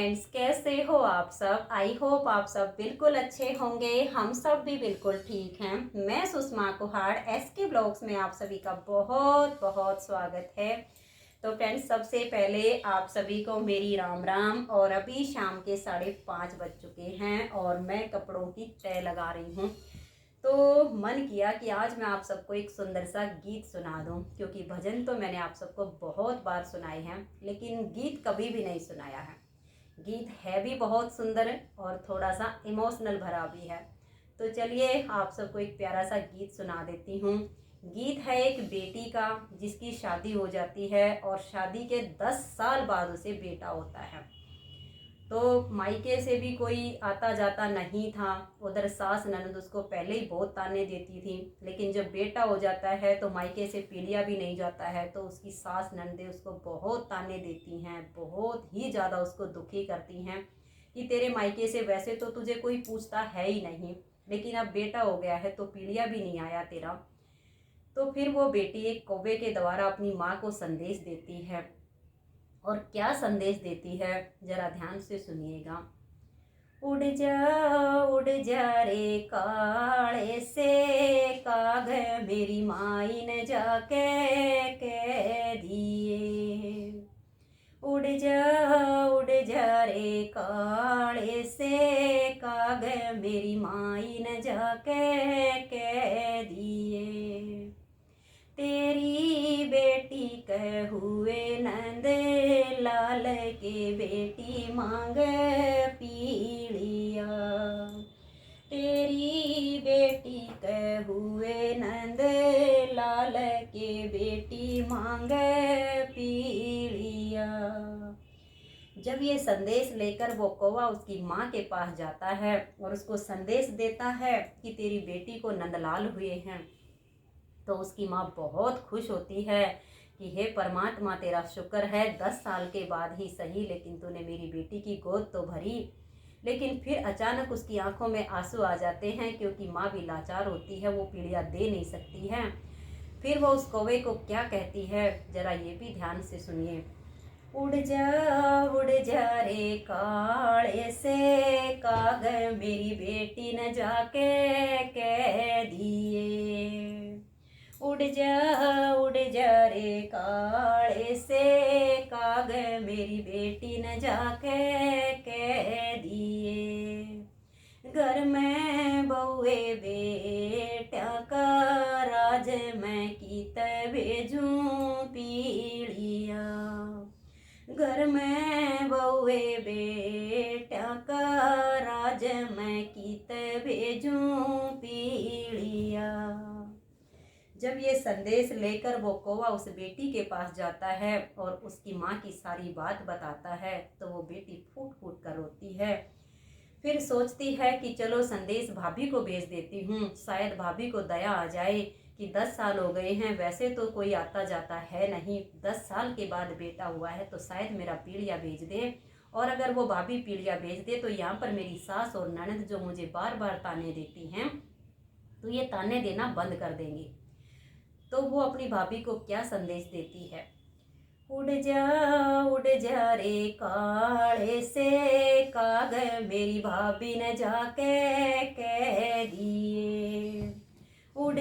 Friends, कैसे हो आप सब। आई होप आप सब बिल्कुल अच्छे होंगे। हम सब भी बिल्कुल ठीक हैं। मैं सुषमा कुहाड़ एसके ब्लॉग्स में आप सभी का बहुत बहुत स्वागत है। तो फ्रेंड्स, सबसे पहले आप सभी को मेरी राम राम। और अभी शाम के 5:30 बज चुके हैं और मैं कपड़ों की तय लगा रही हूँ। तो मन किया कि आज मैं आप सबको एक सुंदर सा गीत सुना दूं, क्योंकि भजन तो मैंने आप सबको बहुत बार सुनाए हैं लेकिन गीत कभी भी नहीं सुनाया है। गीत है भी बहुत सुंदर और थोड़ा सा इमोशनल भरा भी है। तो चलिए आप सबको एक प्यारा सा गीत सुना देती हूँ। गीत है एक बेटी का जिसकी शादी हो जाती है और शादी के 10 साल बाद उसे बेटा होता है। तो मायके से भी कोई आता जाता नहीं था। उधर सास ननद उसको पहले ही बहुत ताने देती थी, लेकिन जब बेटा हो जाता है तो मायके से पीलिया भी नहीं जाता है तो उसकी सास ननदें उसको बहुत ताने देती हैं, बहुत ही ज़्यादा उसको दुखी करती हैं कि तेरे मायके से वैसे तो तुझे कोई पूछता है ही नहीं, लेकिन अब बेटा हो गया है तो पीलिया भी नहीं आया तेरा। तो फिर वो बेटी एक कौवे के द्वारा अपनी माँ को संदेश देती है। और क्या संदेश देती है, जरा ध्यान से सुनिएगा। उड़ जा रे काले से काग, मेरी माई ने जाके कह दिए। उड़ जा रे काले से काग, मेरी माई ने जाके कह दिए। तेरी बेटी कह हुए नंद लाल के बेटी मांग पीलिया। तेरी बेटी कह हुए नंद लाल के बेटी मांग पीलिया। जब ये संदेश लेकर वो कौवा उसकी माँ के पास जाता है और उसको संदेश देता है कि तेरी बेटी को नंदलाल हुए हैं, तो उसकी माँ बहुत खुश होती है कि हे परमात्मा, तेरा शुक्र है 10 साल के बाद ही सही, लेकिन तूने मेरी बेटी की गोद तो भरी। लेकिन फिर अचानक उसकी आंखों में आंसू आ जाते हैं, क्योंकि माँ भी लाचार होती है, वो पीलिया दे नहीं सकती है। फिर वो उस कौवे को क्या कहती है, जरा ये भी ध्यान से सुनिए। उड़ जा रे काले से काग, मेरी बेटी न जाके कह दिए। उड़ जा रे काले से काग, मेरी बेटी न जाके कह दिए। घर में बहुए बेटा का राज, मैं कीत भेजूं पीलिया। घर में बहुए बेटा का राज, मैं कीत भेजूं पीलिया। जब ये संदेश लेकर वो कौवा उस बेटी के पास जाता है और उसकी माँ की सारी बात बताता है, तो वो बेटी फूट फूट कर रोती है। फिर सोचती है कि चलो संदेश भाभी को भेज देती हूँ, शायद भाभी को दया आ जाए कि 10 साल हो गए हैं, वैसे तो कोई आता जाता है नहीं, 10 साल के बाद बेटा हुआ है तो शायद मेरा पीलिया भेज दे। और अगर वो भाभी पीलिया भेज दे तो यहाँ पर मेरी सास और ननद जो मुझे बार बार ताने देती हैं, तो ये ताने देना बंद कर देंगी। तो वो अपनी भाभी को क्या संदेश देती है। उड़ जा रे काले से काग, मेरी भाभी ने जाके कह दिए। उड़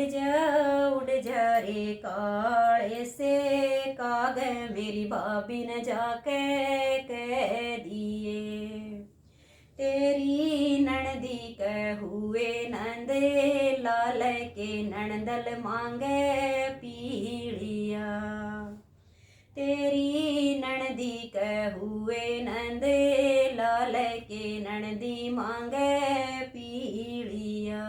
जा रे काले से काग, मेरी भाभी ने जाके कह दिए। तेरी ननदी कह हुए नंद लाल के ननदल मांगे पीलिया। तेरी ननदी कह हुए नंद लाल के ननदी मांगे पीलिया।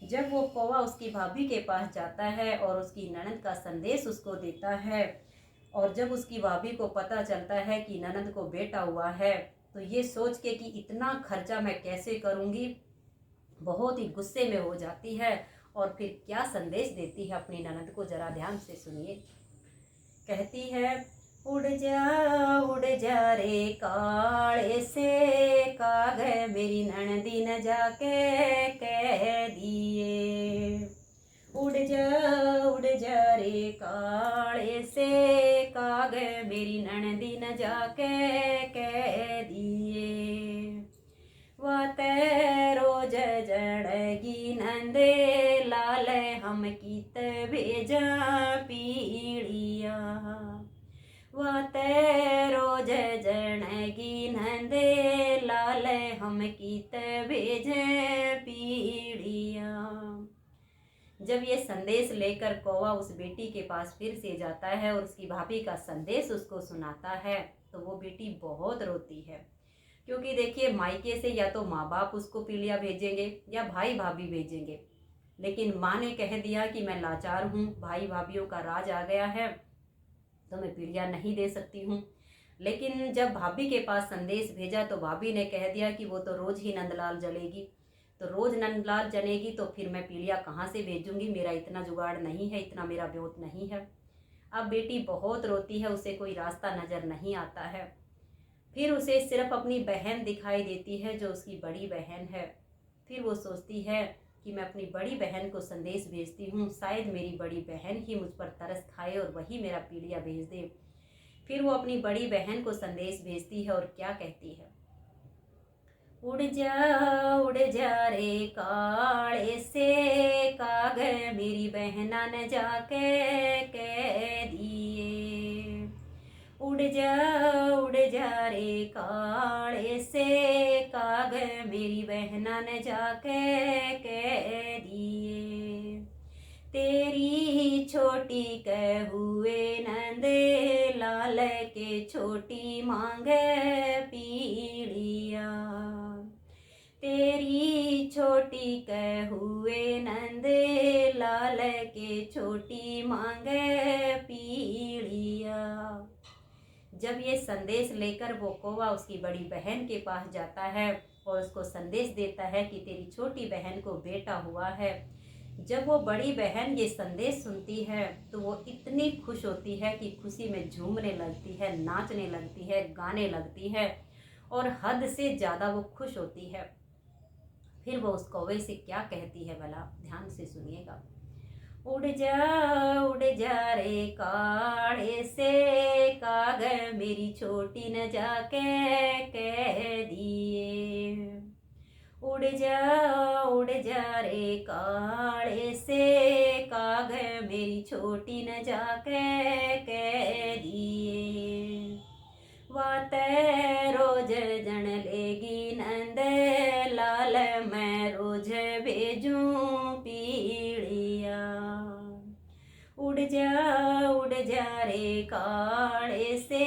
जब वो कौवा उसकी भाभी के पास जाता है और उसकी ननद का संदेश उसको देता है, और जब उसकी भाभी को पता चलता है कि ननद को बेटा हुआ है, तो ये सोच के कि इतना खर्चा मैं कैसे करूँगी, बहुत ही गुस्से में हो जाती है। और फिर क्या संदेश देती है अपनी ननद को, जरा ध्यान से सुनिए। कहती है, उड़ जा रे काले से काग, मेरी ननदी न जाके कह दिए। उड़ जा रे काले से काग मेरी ननदी न जाके कह दिए वत रोज जड़गी नंदे लाल हम कीत भेजा पीड़िया वत रोज जड़गी नंदे लाल हम कीत भेज पीड़िया। जब ये संदेश लेकर कौवा उस बेटी के पास फिर से जाता है और उसकी भाभी का संदेश उसको सुनाता है तो वो बेटी बहुत रोती है, क्योंकि देखिए मायके से या तो माँ बाप उसको पीलिया भेजेंगे या भाई भाभी भेजेंगे, लेकिन माँ ने कह दिया कि मैं लाचार हूँ, भाई भाभीयों का राज आ गया है तो मैं पीलिया नहीं दे सकती हूँ। लेकिन जब भाभी के पास संदेश भेजा तो भाभी ने कह दिया कि वो तो रोज ही नंदलाल जलेगी, तो रोज नंदलाल जलेगी तो फिर मैं पीलिया कहाँ से भेजूंगी, मेरा इतना जुगाड़ नहीं है, इतना मेरा ब्योत नहीं है। अब बेटी बहुत रोती है, उसे कोई रास्ता नजर नहीं आता है। फिर उसे सिर्फ अपनी बहन दिखाई देती है जो उसकी बड़ी बहन है। फिर वो सोचती है कि मैं अपनी बड़ी बहन को संदेश भेजती हूँ, शायद मेरी बड़ी बहन ही मुझ पर तरस खाए और वही मेरा पीलिया भेज दे। फिर वो अपनी बड़ी बहन को संदेश भेजती है और क्या कहती है, उड़ जा रे काले से काग मेरी बहना न जाके कह दिए उड़ जा रे काले से काग मेरी बहना न जाके कह दिए तेरी छोटी कह हुए नंदे लाल के छोटी मांगे पीड़िया तेरी छोटी कह हुए नंदे लाल के छोटी मांगे पीड़िया। जब ये संदेश लेकर वो कौवा उसकी बड़ी बहन के पास जाता है और उसको संदेश देता है कि तेरी छोटी बहन को बेटा हुआ है, जब वो बड़ी बहन ये संदेश सुनती है तो वो इतनी खुश होती है कि खुशी में झूमने लगती है, नाचने लगती है, गाने लगती है और हद से ज़्यादा वो खुश होती है। फिर वो उस कौवे से क्या कहती है भला, ध्यान से सुनिएगा। उड़ जा रे काले से काग मेरी छोटी न जाके कह दिए उड़ जा रे काले से काग मेरी छोटी न जाके कह दिए वात रोज जन लेगी नंद लाल मैं रोज भेजूं पीड़िया उड़ जा रे काले से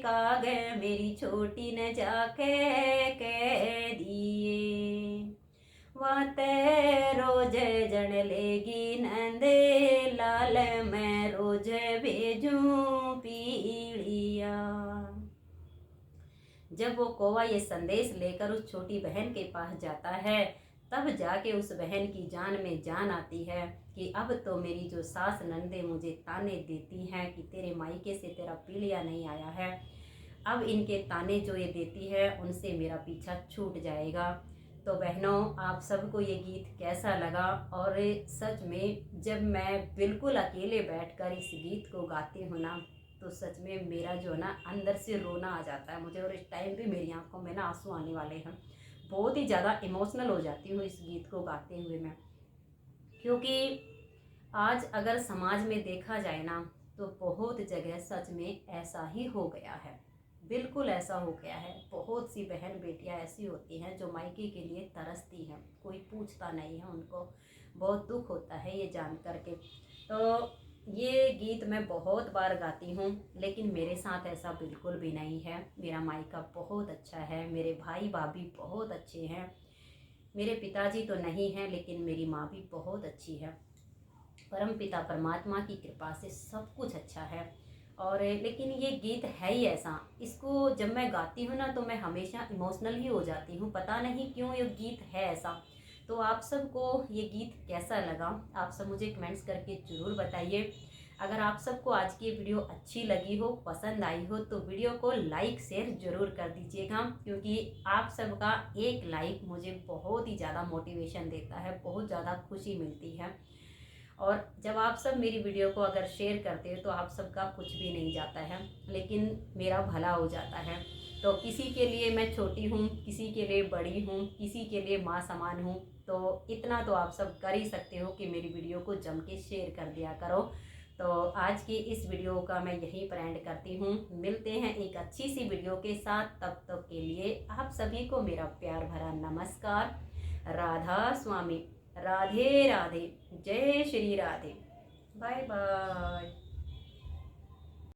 काग मेरी छोटी न जाके कह दिए वात रोज जन लेगी नंद लाल मैं रोज भेजूं पीड़िया। जब वो कौवा ये संदेश लेकर उस छोटी बहन के पास जाता है तब जाके उस बहन की जान में जान आती है कि अब तो मेरी जो सास नंदे मुझे ताने देती हैं कि तेरे मायके से तेरा पीलिया नहीं आया है, अब इनके ताने जो ये देती है उनसे मेरा पीछा छूट जाएगा। तो बहनों, आप सबको ये गीत कैसा लगा? और सच में जब मैं बिल्कुल अकेले बैठकर इस गीत को गाती हूँ ना तो सच में मेरा जो है ना अंदर से रोना आ जाता है मुझे, और इस टाइम भी मेरी आंखों में ना आंसू आने वाले हैं। बहुत ही ज़्यादा इमोशनल हो जाती हूँ इस गीत को गाते हुए मैं, क्योंकि आज अगर समाज में देखा जाए ना तो बहुत जगह सच में ऐसा ही हो गया है, बिल्कुल ऐसा हो गया है। बहुत सी बहन बेटियां ऐसी होती हैं जो मायके के लिए तरसती हैं, कोई पूछता नहीं है उनको, बहुत दुख होता है ये जान करके। तो ये गीत मैं बहुत बार गाती हूँ लेकिन मेरे साथ ऐसा बिल्कुल भी नहीं है। मेरा मायका बहुत अच्छा है, मेरे भाई भाभी बहुत अच्छे हैं, मेरे पिताजी तो नहीं हैं लेकिन मेरी माँ भी बहुत अच्छी है। परम पिता परमात्मा की कृपा से सब कुछ अच्छा है। और लेकिन ये गीत है ही ऐसा, इसको जब मैं गाती हूँ ना तो मैं हमेशा इमोशनल ही हो जाती हूँ, पता नहीं क्यों ये गीत है ऐसा। तो आप सबको ये गीत कैसा लगा, आप सब मुझे कमेंट्स करके ज़रूर बताइए। अगर आप सबको आज की वीडियो अच्छी लगी हो, पसंद आई हो तो वीडियो को लाइक शेयर ज़रूर कर दीजिएगा, क्योंकि आप सबका एक लाइक मुझे बहुत ही ज़्यादा मोटिवेशन देता है, बहुत ज़्यादा खुशी मिलती है। और जब आप सब मेरी वीडियो को अगर शेयर करते हो तो आप सबका कुछ भी नहीं जाता है, लेकिन मेरा भला हो जाता है। तो किसी के लिए मैं छोटी हूँ, किसी के लिए बड़ी हूँ, किसी के लिए माँ समान हूँ, तो इतना तो आप सब कर ही सकते हो कि मेरी वीडियो को जम के शेयर कर दिया करो। तो आज की इस वीडियो का मैं यहीं पर एंड करती हूँ। मिलते हैं एक अच्छी सी वीडियो के साथ, तब तक के लिए आप सभी को मेरा प्यार भरा नमस्कार। राधा स्वामी, राधे राधे, जय श्री राधे, बाय बाय।